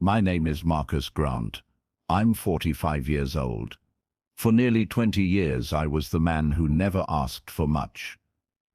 My name is Marcus Grant. I'm 45 years old. For nearly 20 years I was the man who never asked for much.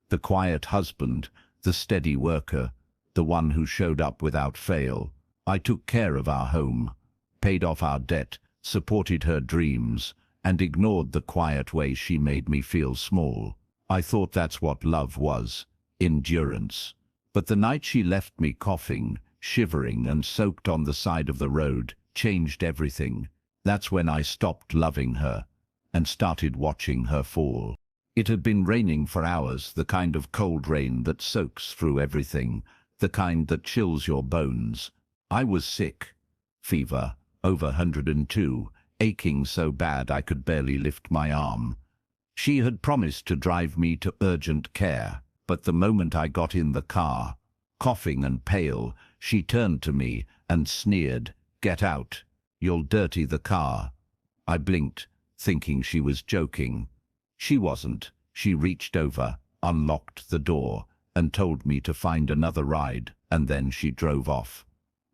The quiet husband, the steady worker, the one who showed up without fail. I took care of our home, paid off our debt, supported her dreams, and ignored the quiet way she made me feel small. I thought that's what love was, endurance. But the night she left me coughing, shivering and soaked on the side of the road, changed everything. That's when I stopped loving her and started watching her fall. It had been raining for hours, the kind of cold rain that soaks through everything, the kind that chills your bones. I was sick. Fever, over 102, aching so bad I could barely lift my arm. She had promised to drive me to urgent care, but the moment I got in the car, coughing and pale, she turned to me and sneered, "Get out, you'll dirty the car." I blinked, thinking she was joking. She wasn't. She reached over, unlocked the door, and told me to find another ride, and then she drove off,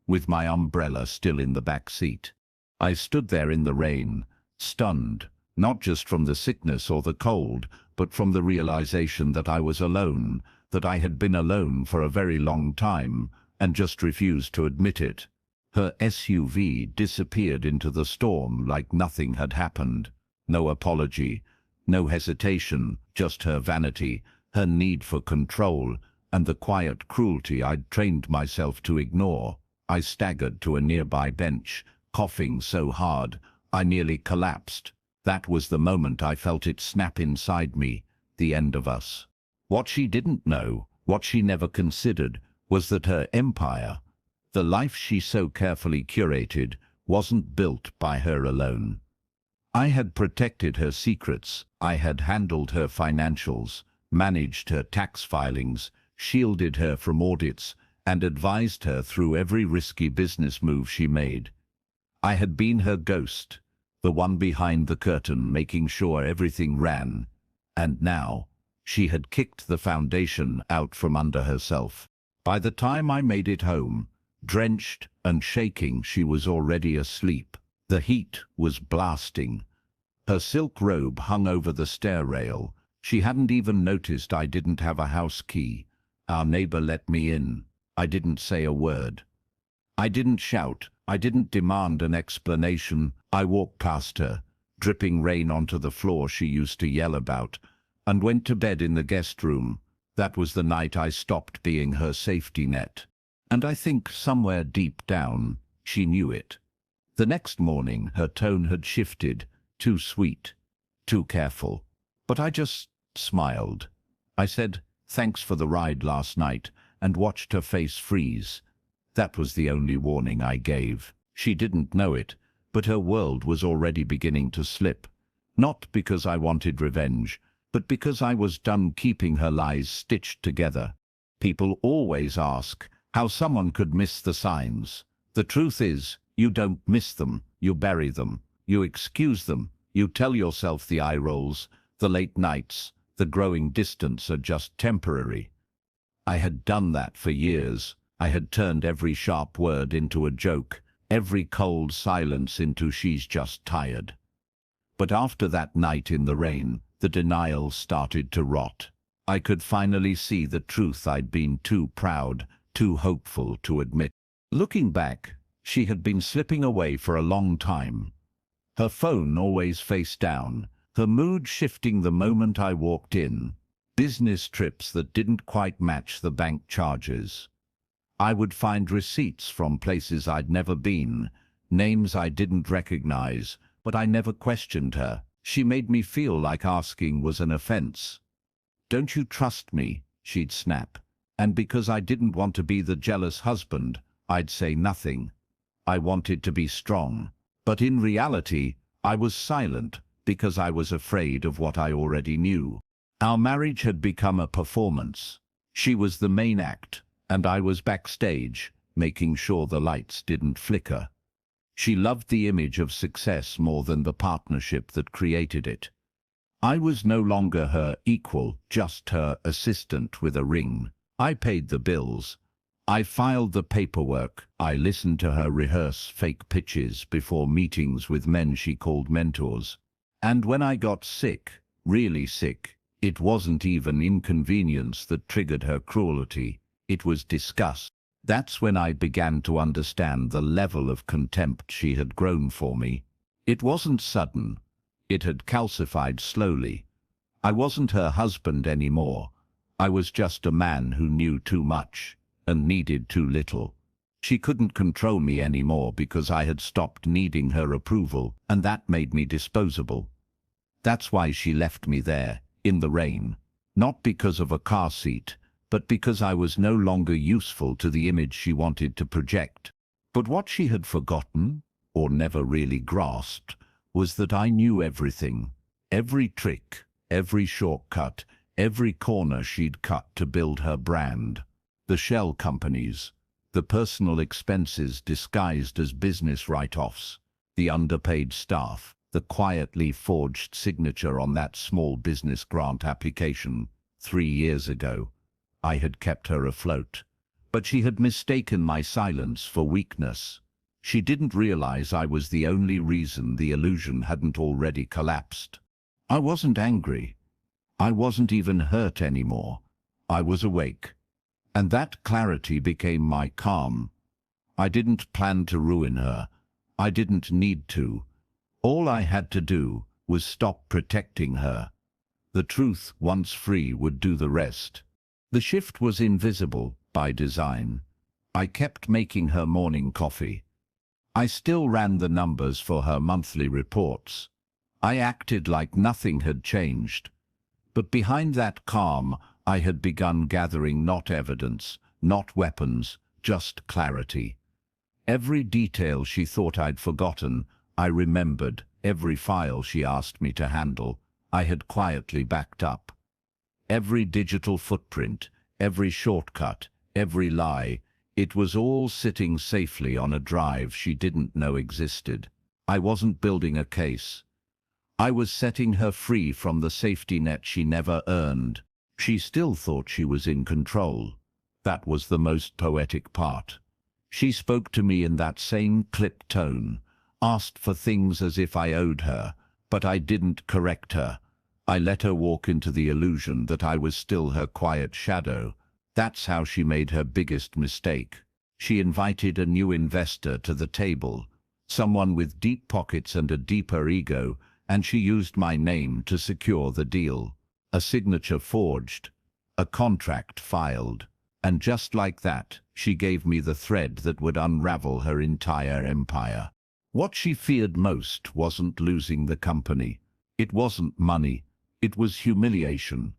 with my umbrella still in the back seat. I stood there in the rain, stunned, not just from the sickness or the cold, but from the realization that I was alone, that I had been alone for a very long time, and just refused to admit it. Her SUV disappeared into the storm like nothing had happened. No apology, no hesitation, just her vanity, her need for control, and the quiet cruelty I'd trained myself to ignore. I staggered to a nearby bench, coughing so hard I nearly collapsed. That was the moment I felt it snap inside me, the end of us. What she didn't know, what she never considered, was that her empire, the life she so carefully curated, wasn't built by her alone. I had protected her secrets, I had handled her financials, managed her tax filings, shielded her from audits, and advised her through every risky business move she made. I had been her ghost, the one behind the curtain making sure everything ran. And now, she had kicked the foundation out from under herself. By the time I made it home, drenched and shaking, she was already asleep. The heat was blasting. Her silk robe hung over the stair rail. She hadn't even noticed I didn't have a house key. Our neighbor let me in. I didn't say a word. I didn't shout. I didn't demand an explanation. I walked past her, dripping rain onto the floor she used to yell about, and went to bed in the guest room. That was the night I stopped being her safety net. And I think somewhere deep down, she knew it. The next morning, her tone had shifted, too sweet, too careful. But I just smiled. I said, "Thanks for the ride last night," and watched her face freeze. That was the only warning I gave. She didn't know it, but her world was already beginning to slip. Not because I wanted revenge, but because I was done keeping her lies stitched together. People always ask how someone could miss the signs. The truth is, you don't miss them, you bury them. You excuse them. You tell yourself the eye rolls, the late nights, the growing distance are just temporary. I had done that for years. I had turned every sharp word into a joke, every cold silence into "she's just tired." But after that night in the rain, the denial started to rot. I could finally see the truth I'd been too proud, too hopeful to admit. Looking back, she had been slipping away for a long time. Her phone always face down, her mood shifting the moment I walked in. Business trips that didn't quite match the bank charges. I would find receipts from places I'd never been, names I didn't recognize, but I never questioned her. She made me feel like asking was an offense. "Don't you trust me?" she'd snap. And because I didn't want to be the jealous husband, I'd say nothing. I wanted to be strong. But in reality, I was silent because I was afraid of what I already knew. Our marriage had become a performance. She was the main act, and I was backstage, making sure the lights didn't flicker. She loved the image of success more than the partnership that created it. I was no longer her equal, just her assistant with a ring. I paid the bills. I filed the paperwork. I listened to her rehearse fake pitches before meetings with men she called mentors. And when I got sick, really sick, it wasn't even inconvenience that triggered her cruelty. It was disgust. That's when I began to understand the level of contempt she had grown for me. It wasn't sudden. It had calcified slowly. I wasn't her husband anymore. I was just a man who knew too much and needed too little. She couldn't control me anymore because I had stopped needing her approval, and that made me disposable. That's why she left me there, in the rain. Not because of a car seat, but because I was no longer useful to the image she wanted to project. But what she had forgotten, or never really grasped, was that I knew everything. Every trick, every shortcut, every corner she'd cut to build her brand. The shell companies, the personal expenses disguised as business write-offs, the underpaid staff, the quietly forged signature on that small business grant application 3 years ago. I had kept her afloat. But she had mistaken my silence for weakness. She didn't realize I was the only reason the illusion hadn't already collapsed. I wasn't angry. I wasn't even hurt anymore. I was awake. And that clarity became my calm. I didn't plan to ruin her. I didn't need to. All I had to do was stop protecting her. The truth, once free, would do the rest. The shift was invisible by design. I kept making her morning coffee. I still ran the numbers for her monthly reports. I acted like nothing had changed. But behind that calm, I had begun gathering not evidence, not weapons, just clarity. Every detail she thought I'd forgotten, I remembered. Every file she asked me to handle, I had quietly backed up. Every digital footprint, every shortcut, every lie, it was all sitting safely on a drive she didn't know existed. I wasn't building a case. I was setting her free from the safety net she never earned. She still thought she was in control. That was the most poetic part. She spoke to me in that same clipped tone, asked for things as if I owed her, but I didn't correct her. I let her walk into the illusion that I was still her quiet shadow. That's how she made her biggest mistake. She invited a new investor to the table, someone with deep pockets and a deeper ego, and she used my name to secure the deal. A signature forged, a contract filed, and just like that, she gave me the thread that would unravel her entire empire. What she feared most wasn't losing the company. It wasn't money. It was humiliation.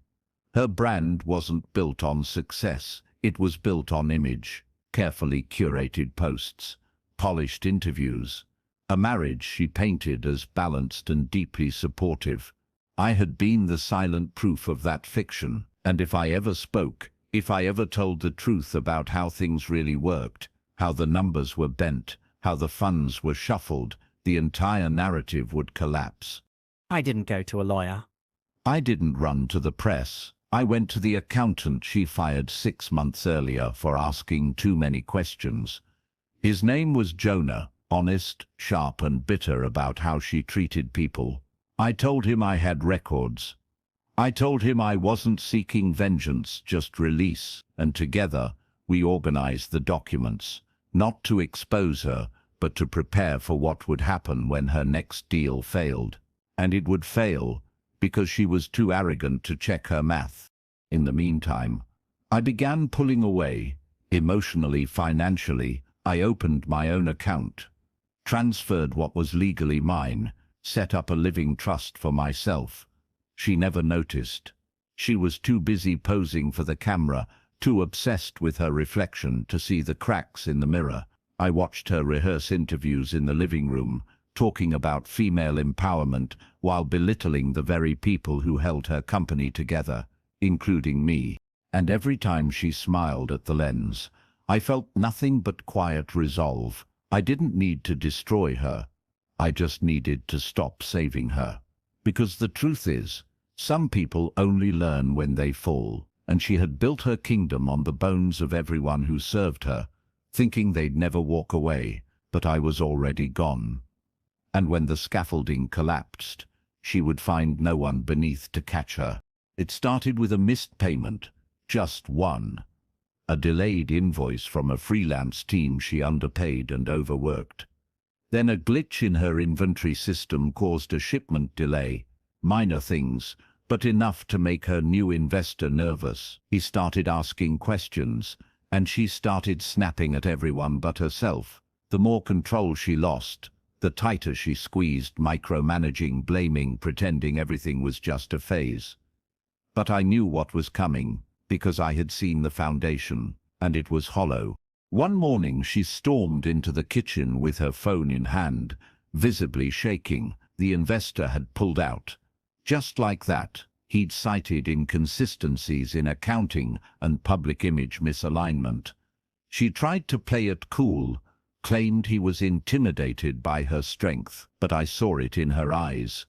Her brand wasn't built on success. It was built on image, carefully curated posts, polished interviews, a marriage she painted as balanced and deeply supportive. I had been the silent proof of that fiction, and if I ever spoke, if I ever told the truth about how things really worked, how the numbers were bent, how the funds were shuffled, the entire narrative would collapse. I didn't go to a lawyer. I didn't run to the press. I went to the accountant she fired 6 months earlier for asking too many questions. His name was Jonah, honest, sharp and bitter about how she treated people. I told him I had records. I told him I wasn't seeking vengeance, just release, and together we organized the documents, not to expose her, but to prepare for what would happen when her next deal failed. And it would fail because she was too arrogant to check her math. In the meantime, I began pulling away, emotionally, financially. I opened my own account, transferred what was legally mine, set up a living trust for myself. She never noticed. She was too busy posing for the camera, too obsessed with her reflection to see the cracks in the mirror. I watched her rehearse interviews in the living room, talking about female empowerment while belittling the very people who held her company together, including me. And every time she smiled at the lens, I felt nothing but quiet resolve. I didn't need to destroy her. I just needed to stop saving her. Because the truth is, some people only learn when they fall. and she had built her kingdom on the bones of everyone who served her, thinking they'd never walk away, but I was already gone. And when the scaffolding collapsed, she would find no one beneath to catch her. It started with a missed payment, just one. A delayed invoice from a freelance team she underpaid and overworked. Then a glitch in her inventory system caused a shipment delay. Minor things, but enough to make her new investor nervous. He started asking questions, and she started snapping at everyone but herself. The more control she lost, the tighter she squeezed, micromanaging, blaming, pretending everything was just a phase. But I knew what was coming, because I had seen the foundation, and it was hollow. One morning she stormed into the kitchen with her phone in hand, visibly shaking. The investor had pulled out. Just like that, he'd cited inconsistencies in accounting and public image misalignment. She tried to play it cool, claimed he was intimidated by her strength, but I saw it in her eyes.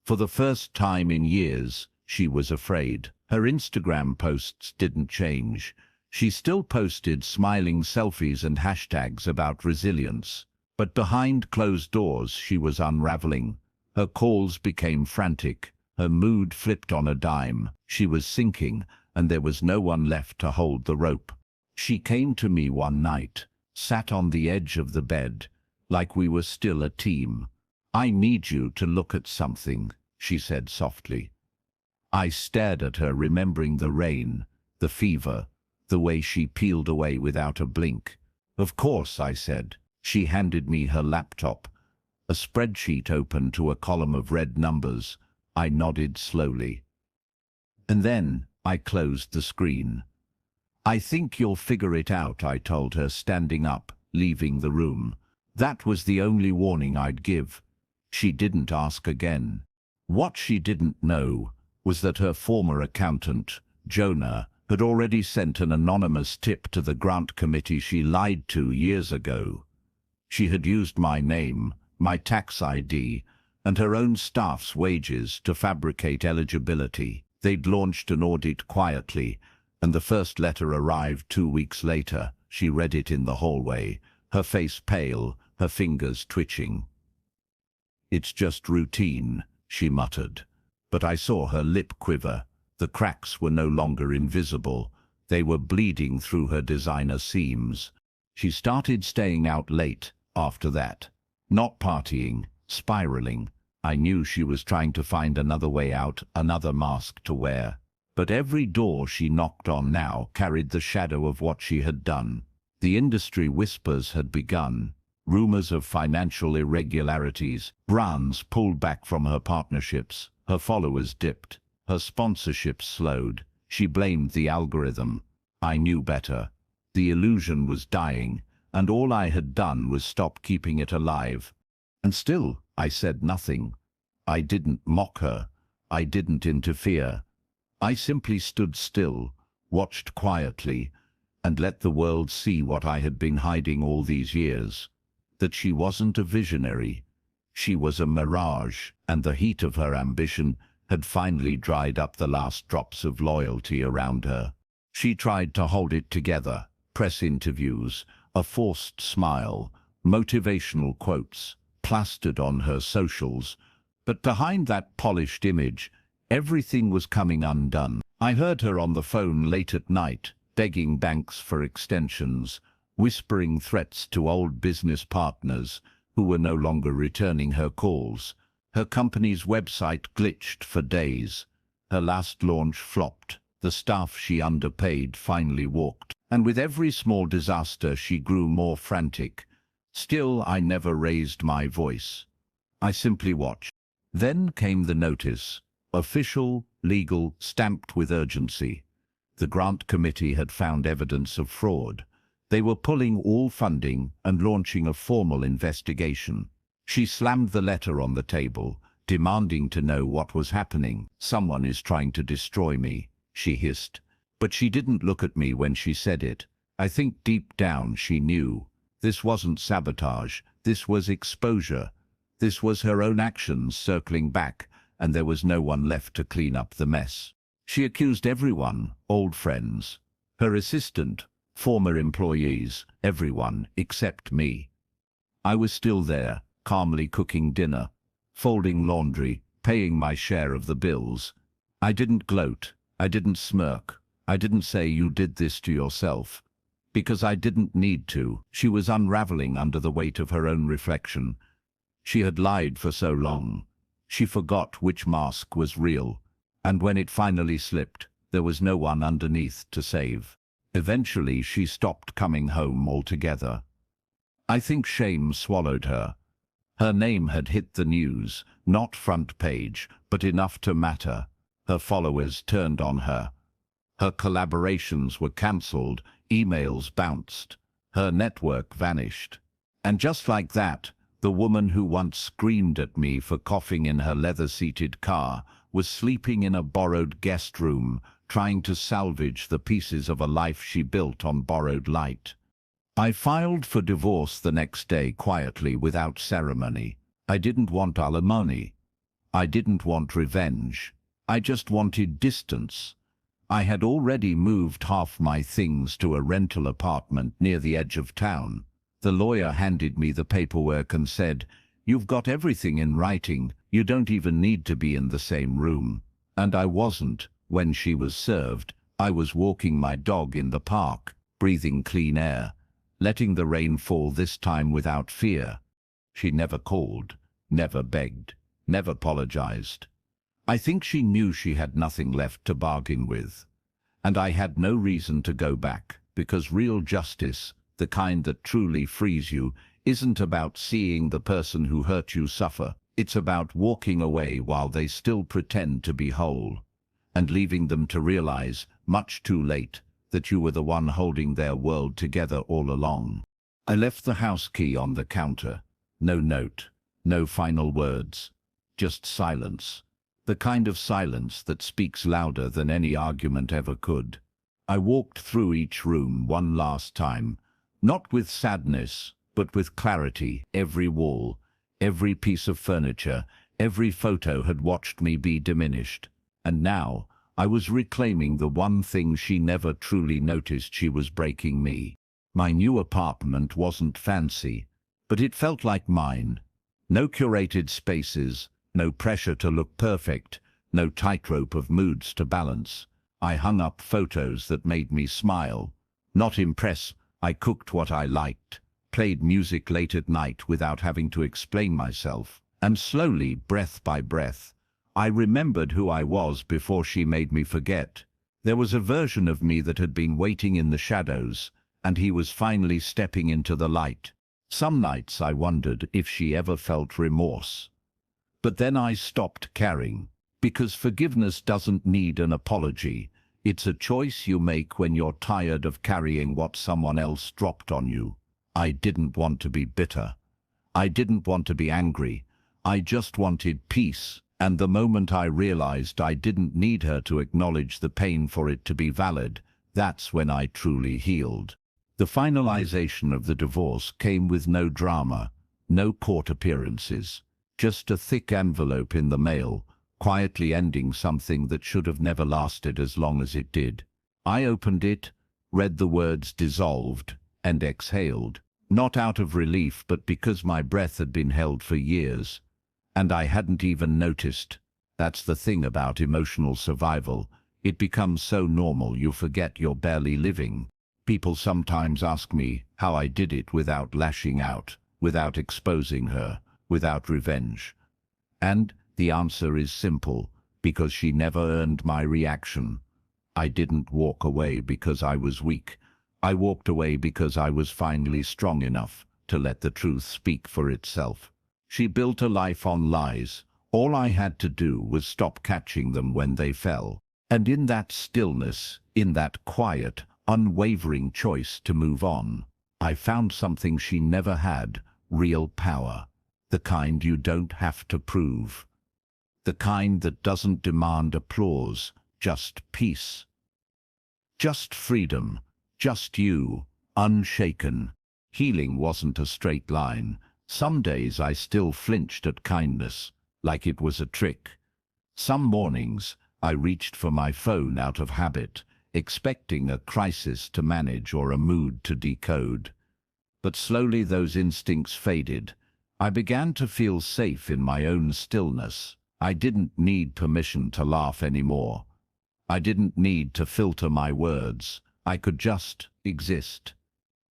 For the first time in years, she was afraid. Her Instagram posts didn't change. She still posted smiling selfies and hashtags about resilience. But behind closed doors she was unraveling. Her calls became frantic. Her mood flipped on a dime. She was sinking, and there was no one left to hold the rope. She came to me one night, sat on the edge of the bed, like we were still a team. "I need you to look at something," she said softly. I stared at her, remembering the rain, the fever, the way she peeled away without a blink. "Of course," I said. She handed me her laptop, a spreadsheet open to a column of red numbers. I nodded slowly. And then I closed the screen. "I think you'll figure it out," I told her, standing up, leaving the room. That was the only warning I'd give. She didn't ask again. What she didn't know was that her former accountant, Jonah, had already sent an anonymous tip to the grant committee she lied to years ago. She had used my name, my tax ID, and her own staff's wages to fabricate eligibility. They'd launched an audit quietly, and the first letter arrived 2 weeks later. She read it in the hallway, her face pale, her fingers twitching. "It's just routine," she muttered. But I saw her lip quiver. The cracks were no longer invisible. They were bleeding through her designer seams. She started staying out late after that. Not partying, spiraling. I knew she was trying to find another way out, another mask to wear. But every door she knocked on now carried the shadow of what she had done. The industry whispers had begun. Rumors of financial irregularities. Brands pulled back from her partnerships. Her followers dipped. Her sponsorships slowed. She blamed the algorithm. I knew better. The illusion was dying, and all I had done was stop keeping it alive. And still, I said nothing. I didn't mock her. I didn't interfere. I simply stood still, watched quietly, and let the world see what I had been hiding all these years. That she wasn't a visionary. She was a mirage, and the heat of her ambition had finally dried up the last drops of loyalty around her. She tried to hold it together. Press interviews, a forced smile, motivational quotes, plastered on her socials. But behind that polished image, everything was coming undone. I heard her on the phone late at night, begging banks for extensions, whispering threats to old business partners who were no longer returning her calls. Her company's website glitched for days. Her last launch flopped. The staff she underpaid finally walked. And with every small disaster she grew more frantic. Still, I never raised my voice. I simply watched. Then came the notice. Official, legal, stamped with urgency. The grant committee had found evidence of fraud. They were pulling all funding and launching a formal investigation. She slammed the letter on the table, demanding to know what was happening. "Someone is trying to destroy me," she hissed. But she didn't look at me when she said it. I think deep down she knew. This wasn't sabotage. This was exposure. This was her own actions circling back, and there was no one left to clean up the mess. She accused everyone, old friends, her assistant, former employees, everyone except me. I was still there, calmly cooking dinner, folding laundry, paying my share of the bills. I didn't gloat, I didn't smirk, I didn't say you did this to yourself. Because I didn't need to. She was unraveling under the weight of her own reflection. She had lied for so long. She forgot which mask was real. And when it finally slipped, there was no one underneath to save. Eventually, she stopped coming home altogether. I think shame swallowed her. Her name had hit the news, not front page, but enough to matter. Her followers turned on her. Her collaborations were cancelled, emails bounced. Her network vanished. And just like that, the woman who once screamed at me for coughing in her leather-seated car was sleeping in a borrowed guest room, trying to salvage the pieces of a life she built on borrowed light. I filed for divorce the next day quietly without ceremony. I didn't want alimony. I didn't want revenge. I just wanted distance. I had already moved half my things to a rental apartment near the edge of town. The lawyer handed me the paperwork and said, "You've got everything in writing. You don't even need to be in the same room." And I wasn't. When she was served, I was walking my dog in the park, breathing clean air, letting the rain fall this time without fear. She never called, never begged, never apologized. I think she knew she had nothing left to bargain with. And I had no reason to go back, because real justice, the kind that truly frees you, isn't about seeing the person who hurt you suffer. It's about walking away while they still pretend to be whole, and leaving them to realize, much too late, that you were the one holding their world together all along. I left the house key on the counter. No note, no final words, just silence. The kind of silence that speaks louder than any argument ever could. I walked through each room one last time, not with sadness, but with clarity. Every wall, every piece of furniture, every photo had watched me be diminished. And now, I was reclaiming the one thing she never truly noticed she was breaking me. My new apartment wasn't fancy, but it felt like mine. No curated spaces, no pressure to look perfect, no tightrope of moods to balance. I hung up photos that made me smile, not impress. I cooked what I liked, played music late at night without having to explain myself, and slowly, breath by breath, I remembered who I was before she made me forget. There was a version of me that had been waiting in the shadows, and he was finally stepping into the light. Some nights I wondered if she ever felt remorse. But then I stopped caring, because forgiveness doesn't need an apology. It's a choice you make when you're tired of carrying what someone else dropped on you. I didn't want to be bitter. I didn't want to be angry. I just wanted peace. And the moment I realized I didn't need her to acknowledge the pain for it to be valid, that's when I truly healed. The finalization of the divorce came with no drama, no court appearances. Just a thick envelope in the mail, quietly ending something that should have never lasted as long as it did. I opened it, read the words dissolved, and exhaled. Not out of relief, but because my breath had been held for years, and I hadn't even noticed. That's the thing about emotional survival. It becomes so normal you forget you're barely living. People sometimes ask me how I did it without lashing out, without exposing her, without revenge. And the answer is simple, because she never earned my reaction. I didn't walk away because I was weak. I walked away because I was finally strong enough to let the truth speak for itself. She built a life on lies. All I had to do was stop catching them when they fell. And in that stillness, in that quiet, unwavering choice to move on, I found something she never had: real power. The kind you don't have to prove. The kind that doesn't demand applause, just peace. Just freedom, just you, unshaken. Healing wasn't a straight line. Some days I still flinched at kindness, like it was a trick. Some mornings, I reached for my phone out of habit, expecting a crisis to manage or a mood to decode. But slowly those instincts faded. I began to feel safe in my own stillness. I didn't need permission to laugh anymore. I didn't need to filter my words. I could just exist.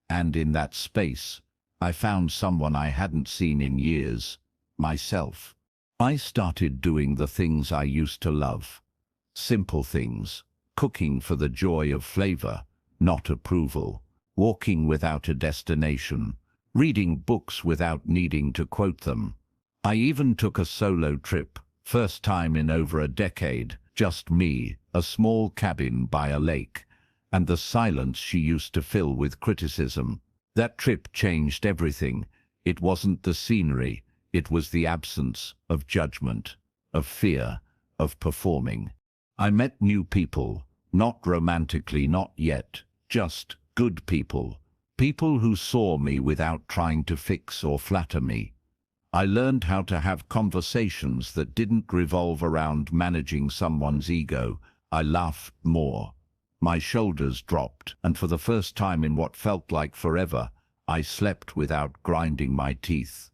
And in that space, I found someone I hadn't seen in years, myself. I started doing the things I used to love. Simple things, cooking for the joy of flavor, not approval, walking without a destination, reading books without needing to quote them. I even took a solo trip, first time in over a decade, just me, a small cabin by a lake, and the silence she used to fill with criticism. That trip changed everything. It wasn't the scenery, it was the absence of judgment, of fear, of performing. I met new people, not romantically, not yet, just good people. People who saw me without trying to fix or flatter me. I learned how to have conversations that didn't revolve around managing someone's ego. I laughed more. My shoulders dropped, and for the first time in what felt like forever, I slept without grinding my teeth.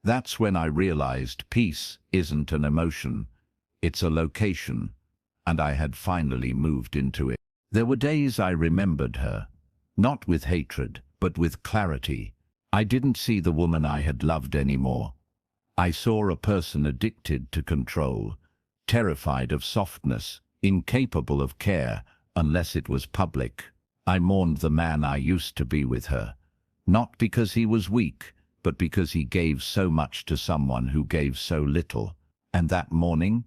That's when I realized peace isn't an emotion, it's a location, and I had finally moved into it. There were days I remembered her, not with hatred, but with clarity. I didn't see the woman I had loved anymore. I saw a person addicted to control, terrified of softness, incapable of care, unless it was public. I mourned the man I used to be with her, not because he was weak, but because he gave so much to someone who gave so little. And that morning,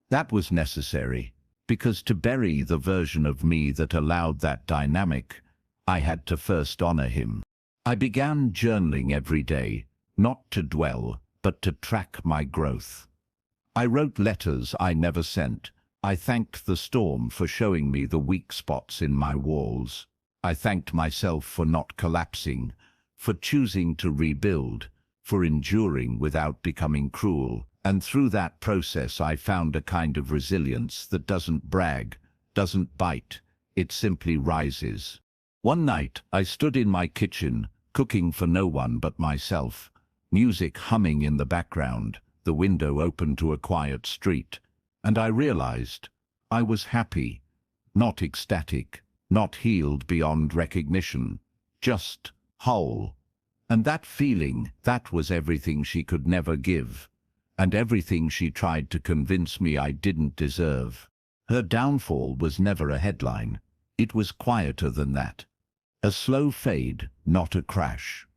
that was necessary, because to bury the version of me that allowed that dynamic, I had to first honor him. I began journaling every day, not to dwell, but to track my growth. I wrote letters I never sent. I thanked the storm for showing me the weak spots in my walls. I thanked myself for not collapsing, for choosing to rebuild, for enduring without becoming cruel. And through that process I found a kind of resilience that doesn't brag, doesn't bite, it simply rises. One night I stood in my kitchen, cooking for no one but myself, music humming in the background, the window open to a quiet street, and I realized I was happy, not ecstatic, not healed beyond recognition, just whole. And that feeling, that was everything she could never give, and everything she tried to convince me I didn't deserve. Her downfall was never a headline. It was quieter than that. A slow fade, not a crash.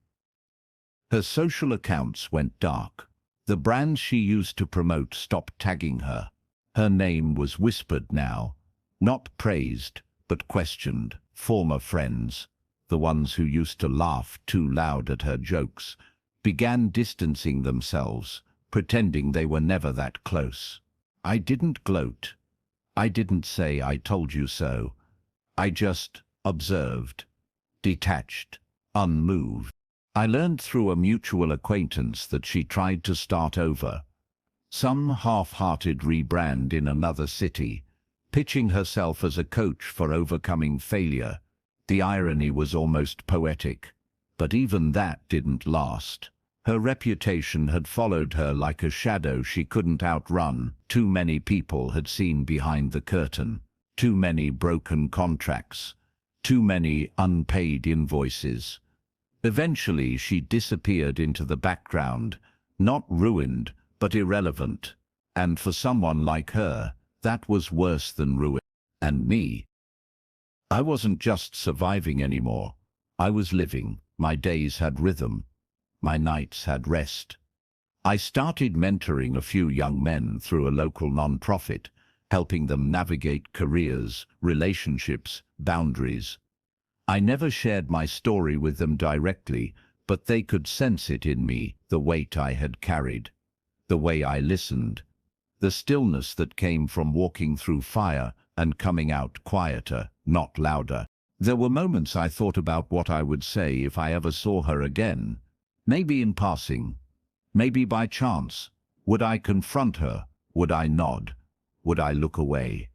Her social accounts went dark. The brands she used to promote stopped tagging her. Her name was whispered now, not praised, but questioned. Former friends, the ones who used to laugh too loud at her jokes, began distancing themselves, pretending they were never that close. I didn't gloat. I didn't say I told you so. I just observed, detached, unmoved. I learned through a mutual acquaintance that she tried to start over. Some half-hearted rebrand in another city, pitching herself as a coach for overcoming failure. The irony was almost poetic, but even that didn't last. Her reputation had followed her like a shadow she couldn't outrun. Too many people had seen behind the curtain. Too many broken contracts. Too many unpaid invoices. Eventually she disappeared into the background, not ruined, but irrelevant. And for someone like her, that was worse than ruin. And me. I wasn't just surviving anymore. I was living. My days had rhythm. My nights had rest. I started mentoring a few young men through a local nonprofit, helping them navigate careers, relationships, boundaries. I never shared my story with them directly, but they could sense it in me, the weight I had carried, the way I listened, the stillness that came from walking through fire and coming out quieter, not louder. There were moments I thought about what I would say if I ever saw her again. Maybe in passing, maybe by chance. Would I confront her? Would I nod? Would I look away?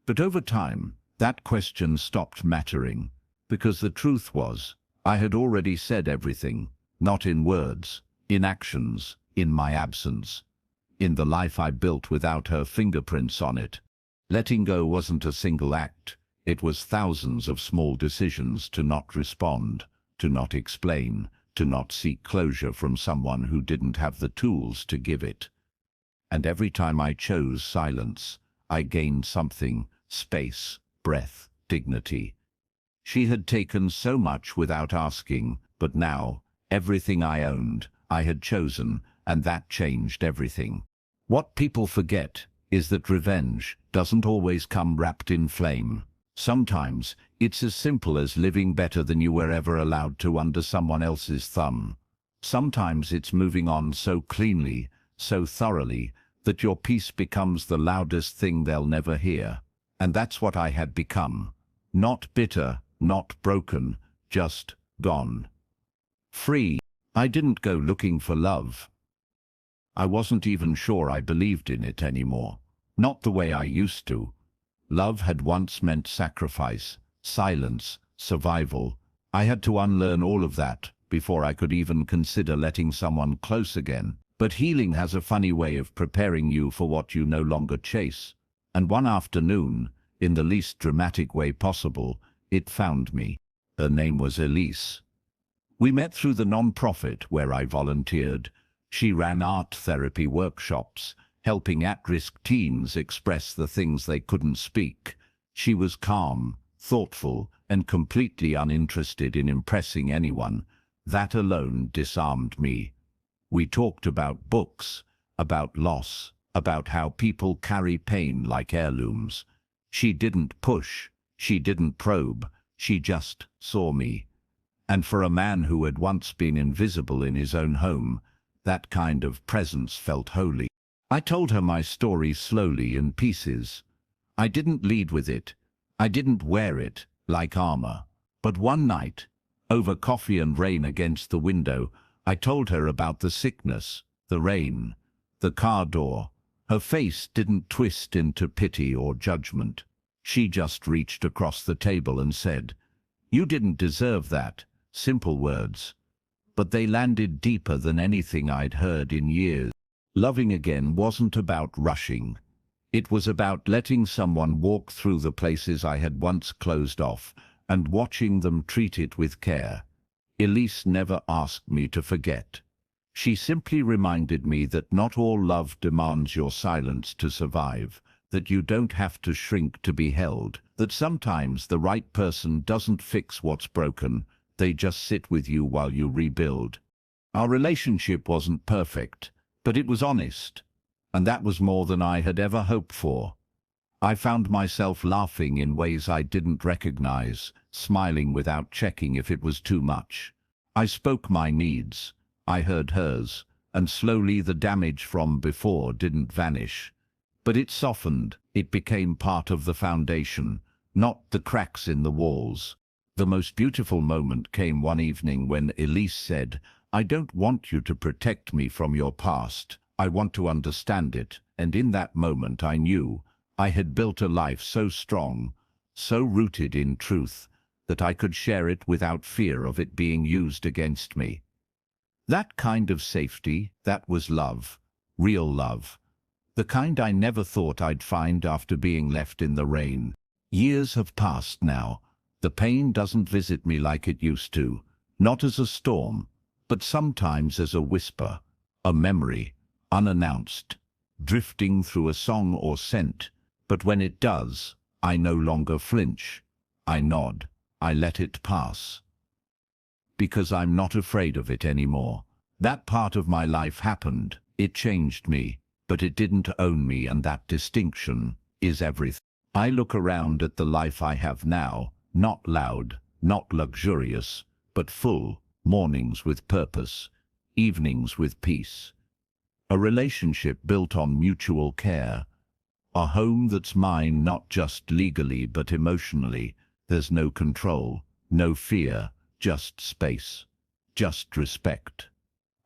But over time, that question stopped mattering, because the truth was, I had already said everything, not in words, in actions, in my absence, in the life I built without her fingerprints on it. Letting go wasn't a single act. It was thousands of small decisions to not respond, to not explain, to not seek closure from someone who didn't have the tools to give it. And every time I chose silence, I gained something: space, breath, dignity. She had taken so much without asking, but now, everything I owned, I had chosen, and that changed everything. What people forget is that revenge doesn't always come wrapped in flame. Sometimes it's as simple as living better than you were ever allowed to under someone else's thumb. Sometimes it's moving on so cleanly, so thoroughly, that your peace becomes the loudest thing they'll never hear. And that's what I had become. Not bitter, not broken, just gone. Free. I didn't go looking for love. I wasn't even sure I believed in it anymore. Not the way I used to. Love had once meant sacrifice, silence, survival. I had to unlearn all of that before I could even consider letting someone close again. But healing has a funny way of preparing you for what you no longer chase. And one afternoon, in the least dramatic way possible, it found me. Her name was Elise. We met through the non-profit where I volunteered. She ran art therapy workshops, helping at-risk teens express the things they couldn't speak. She was calm, thoughtful, and completely uninterested in impressing anyone. That alone disarmed me. We talked about books, about loss, about how people carry pain like heirlooms. She didn't push, she didn't probe, she just saw me. And for a man who had once been invisible in his own home, that kind of presence felt holy. I told her my story slowly in pieces. I didn't lead with it. I didn't wear it like armor. But one night, over coffee and rain against the window, I told her about the sickness, the rain, the car door. Her face didn't twist into pity or judgment. She just reached across the table and said, "You didn't deserve that." Simple words. But they landed deeper than anything I'd heard in years. Loving again wasn't about rushing. It was about letting someone walk through the places I had once closed off and watching them treat it with care. Elise never asked me to forget. She simply reminded me that not all love demands your silence to survive, that you don't have to shrink to be held, that sometimes the right person doesn't fix what's broken, they just sit with you while you rebuild. Our relationship wasn't perfect, but it was honest, and that was more than I had ever hoped for. I found myself laughing in ways I didn't recognize, smiling without checking if it was too much. I spoke my needs, I heard hers, and slowly the damage from before didn't vanish. But it softened, it became part of the foundation, not the cracks in the walls. The most beautiful moment came one evening when Elise said, "I don't want you to protect me from your past. I want to understand it." And in that moment I knew I had built a life so strong, so rooted in truth, that I could share it without fear of it being used against me. That kind of safety, that was love, real love. The kind I never thought I'd find after being left in the rain. Years have passed now. The pain doesn't visit me like it used to, not as a storm, but sometimes as a whisper, a memory, unannounced, drifting through a song or scent. But when it does, I no longer flinch. I nod. I let it pass. Because I'm not afraid of it anymore. That part of my life happened. It changed me, but it didn't own me, and that distinction is everything. I look around at the life I have now, not loud, not luxurious, but full, mornings with purpose, evenings with peace. A relationship built on mutual care. A home that's mine not just legally but emotionally. There's no control, no fear, just space, just respect.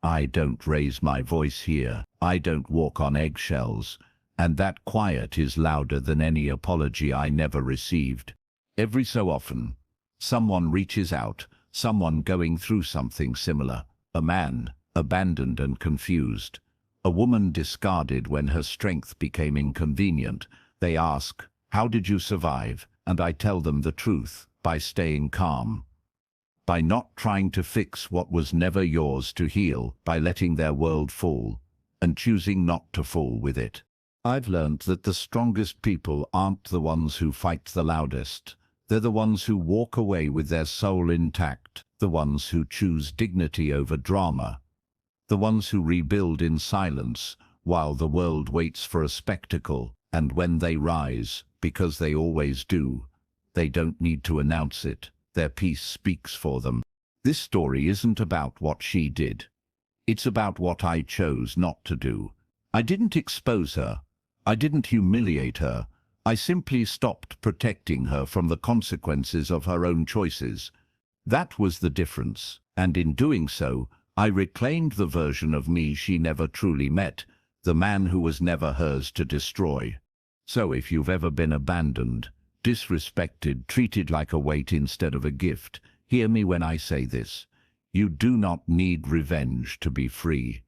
I don't raise my voice here. I don't walk on eggshells. And that quiet is louder than any apology I never received. Every so often, someone reaches out, someone going through something similar. A man, abandoned and confused. A woman discarded when her strength became inconvenient. They ask, "How did you survive?" And I tell them the truth, by staying calm. By not trying to fix what was never yours to heal, by letting their world fall, and choosing not to fall with it. I've learned that the strongest people aren't the ones who fight the loudest. They're the ones who walk away with their soul intact, the ones who choose dignity over drama, the ones who rebuild in silence while the world waits for a spectacle. And when they rise, because they always do, they don't need to announce it. Their peace speaks for them. This story isn't about what she did. It's about what I chose not to do. I didn't expose her. I didn't humiliate her. I simply stopped protecting her from the consequences of her own choices. That was the difference. And in doing so, I reclaimed the version of me she never truly met, the man who was never hers to destroy. So if you've ever been abandoned, disrespected, treated like a weight instead of a gift, hear me when I say this. You do not need revenge to be free.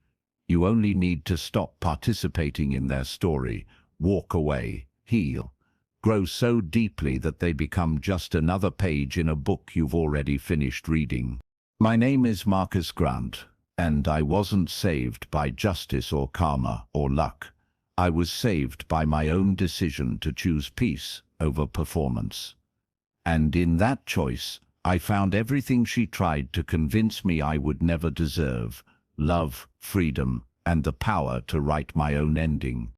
You only need to stop participating in their story, walk away, heal, grow so deeply that they become just another page in a book you've already finished reading. My name is Marcus Grant, and I wasn't saved by justice or karma or luck. I was saved by my own decision to choose peace over performance. And in that choice, I found everything she tried to convince me I would never deserve: love, freedom, and the power to write my own ending.